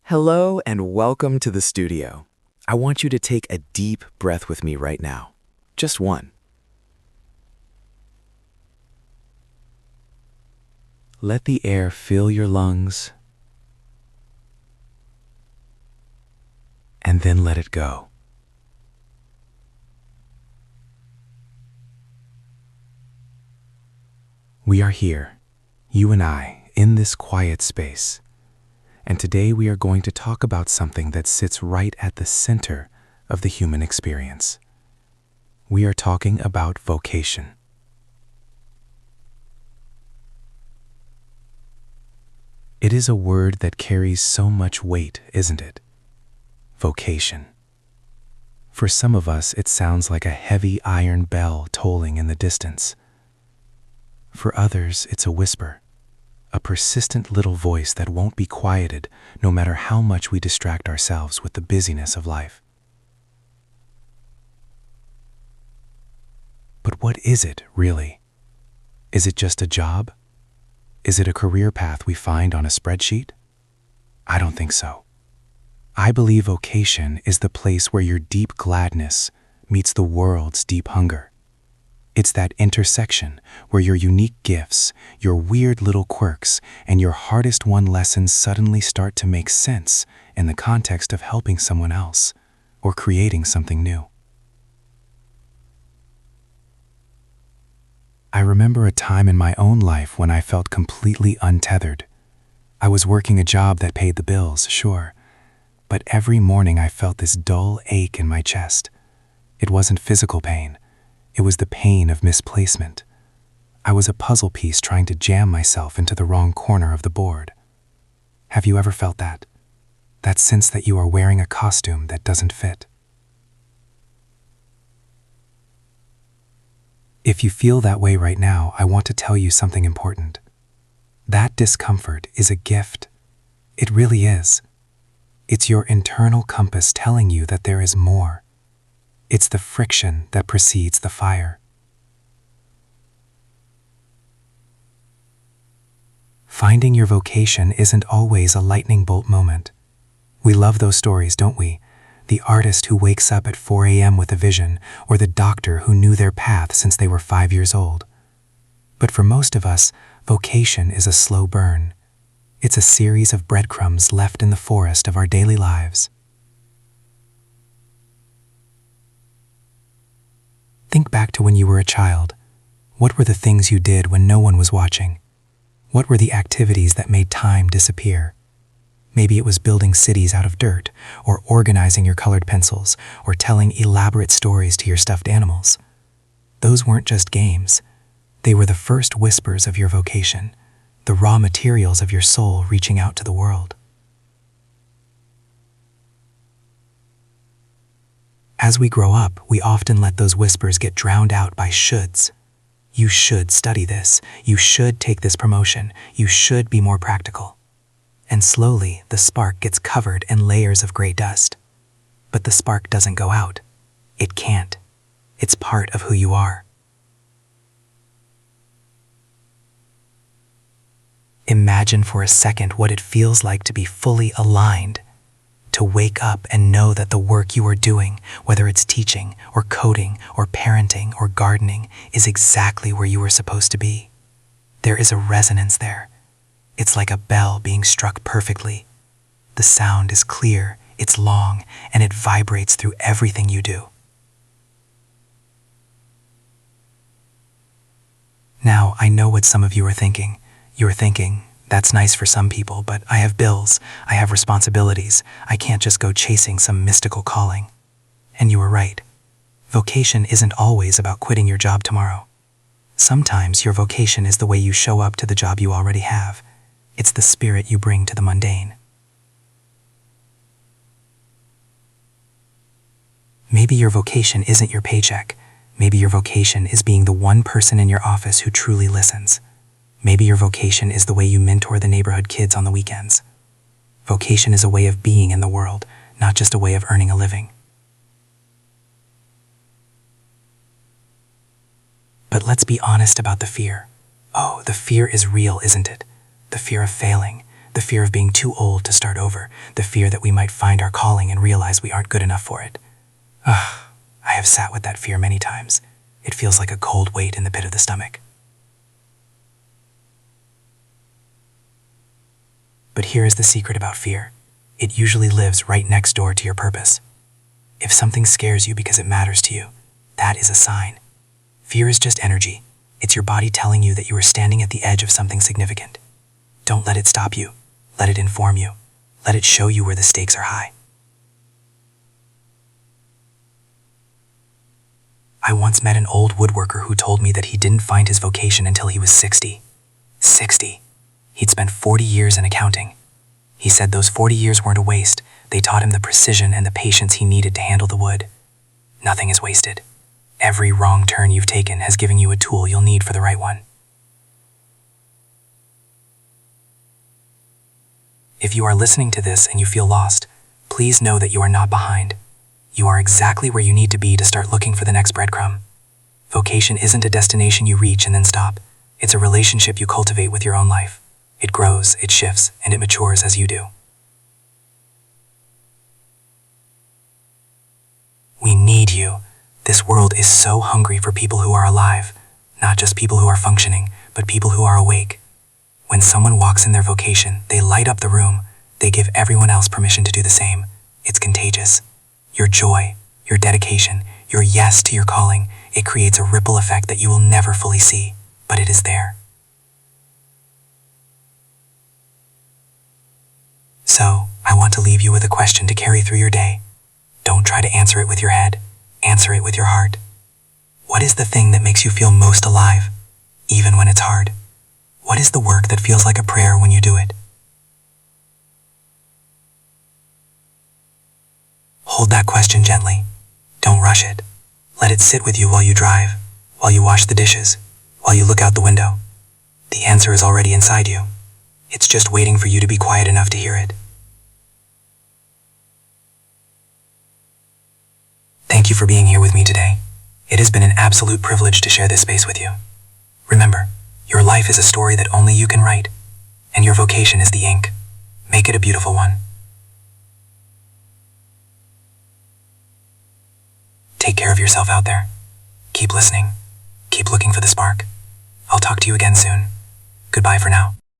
Hello and welcome to the studio. I want you to take a deep breath with me right now. Just one. Let the air fill your lungs and then let it go. We are here, you and I, in this quiet space. And today we are going to talk about something that sits right at the center of the human experience. We are talking about vocation. It is a word that carries so much weight, isn't it? Vocation. For some of us, it sounds like a heavy iron bell tolling in the distance. For others, it's a whisper. A persistent little voice that won't be quieted no matter how much we distract ourselves with the busyness of life. But what is it, really? Is it just a job? Is it a career path we find on a spreadsheet? I don't think so. I believe vocation is the place where your deep gladness meets the world's deep hunger. It's that intersection where your unique gifts, your weird little quirks, and your hardest-won lessons suddenly start to make sense in the context of helping someone else or creating something new. I remember a time in my own life when I felt completely untethered. I was working a job that paid the bills, sure, but every morning I felt this dull ache in my chest. It wasn't physical pain. It was the pain of misplacement. I was a puzzle piece trying to jam myself into the wrong corner of the board. Have you ever felt that? That sense that you are wearing a costume that doesn't fit? If you feel that way right now, I want to tell you something important. That discomfort is a gift. It really is. It's your internal compass telling you that there is more. It's the friction that precedes the fire. Finding your vocation isn't always a lightning bolt moment. We love those stories, don't we? The artist who wakes up at 4 a.m. with a vision, or the doctor who knew their path since they were 5 years old. But for most of us, vocation is a slow burn. It's a series of breadcrumbs left in the forest of our daily lives. Think back to when you were a child. What were the things you did when no one was watching? What were the activities that made time disappear? Maybe it was building cities out of dirt, or organizing your colored pencils, or telling elaborate stories to your stuffed animals. Those weren't just games. They were the first whispers of your vocation, the raw materials of your soul reaching out to the world. As we grow up, we often let those whispers get drowned out by shoulds. You should study this. You should take this promotion. You should be more practical. And slowly, the spark gets covered in layers of gray dust. But the spark doesn't go out. It can't. It's part of who you are. Imagine for a second what it feels like to be fully aligned. To wake up and know that the work you are doing, whether it's teaching or coding or parenting or gardening, is exactly where you were supposed to be. There is a resonance there. It's like a bell being struck perfectly. The sound is clear, it's long, and it vibrates through everything you do. Now, I know what some of you are thinking. You're thinking, that's nice for some people, but I have bills, I have responsibilities, I can't just go chasing some mystical calling. And you are right. Vocation isn't always about quitting your job tomorrow. Sometimes your vocation is the way you show up to the job you already have. It's the spirit you bring to the mundane. Maybe your vocation isn't your paycheck. Maybe your vocation is being the one person in your office who truly listens. Maybe your vocation is the way you mentor the neighborhood kids on the weekends. Vocation is a way of being in the world, not just a way of earning a living. But let's be honest about the fear. Oh, the fear is real, isn't it? The fear of failing, The fear of being too old to start over. The fear that we might find our calling and realize we aren't good enough for it. I have sat with that fear many times. It feels like a cold weight in the pit of the stomach. But here is the secret about fear. It usually lives right next door to your purpose. If something scares you because it matters to you, that is a sign. Fear is just energy. It's your body telling you that you are standing at the edge of something significant. Don't let it stop you. Let it inform you. Let it show you where the stakes are high. I once met an old woodworker who told me that he didn't find his vocation until he was 60. 60. He'd spent 40 years in accounting. He said those 40 years weren't a waste. They taught him the precision and the patience he needed to handle the wood. Nothing is wasted. Every wrong turn you've taken has given you a tool you'll need for the right one. If you are listening to this and you feel lost, please know that you are not behind. You are exactly where you need to be to start looking for the next breadcrumb. Vocation isn't a destination you reach and then stop. It's a relationship you cultivate with your own life. It grows, it shifts, and it matures as you do. We need you. This world is so hungry for people who are alive, not just people who are functioning, but people who are awake. When someone walks in their vocation, they light up the room. They give everyone else permission to do the same. It's contagious. Your joy, your dedication, your yes to your calling, it creates a ripple effect that you will never fully see, but it is there. So, I want to leave you with a question to carry through your day. Don't try to answer it with your head. Answer it with your heart. What is the thing that makes you feel most alive, even when it's hard? What is the work that feels like a prayer when you do it? Hold that question gently. Don't rush it. Let it sit with you while you drive, while you wash the dishes, while you look out the window. The answer is already inside you. It's just waiting for you to be quiet enough to hear it. Thank you for being here with me today. It has been an absolute privilege to share this space with you. Remember, your life is a story that only you can write, and your vocation is the ink. Make it a beautiful one. Take care of yourself out there. Keep listening. Keep looking for the spark. I'll talk to you again soon. Goodbye for now.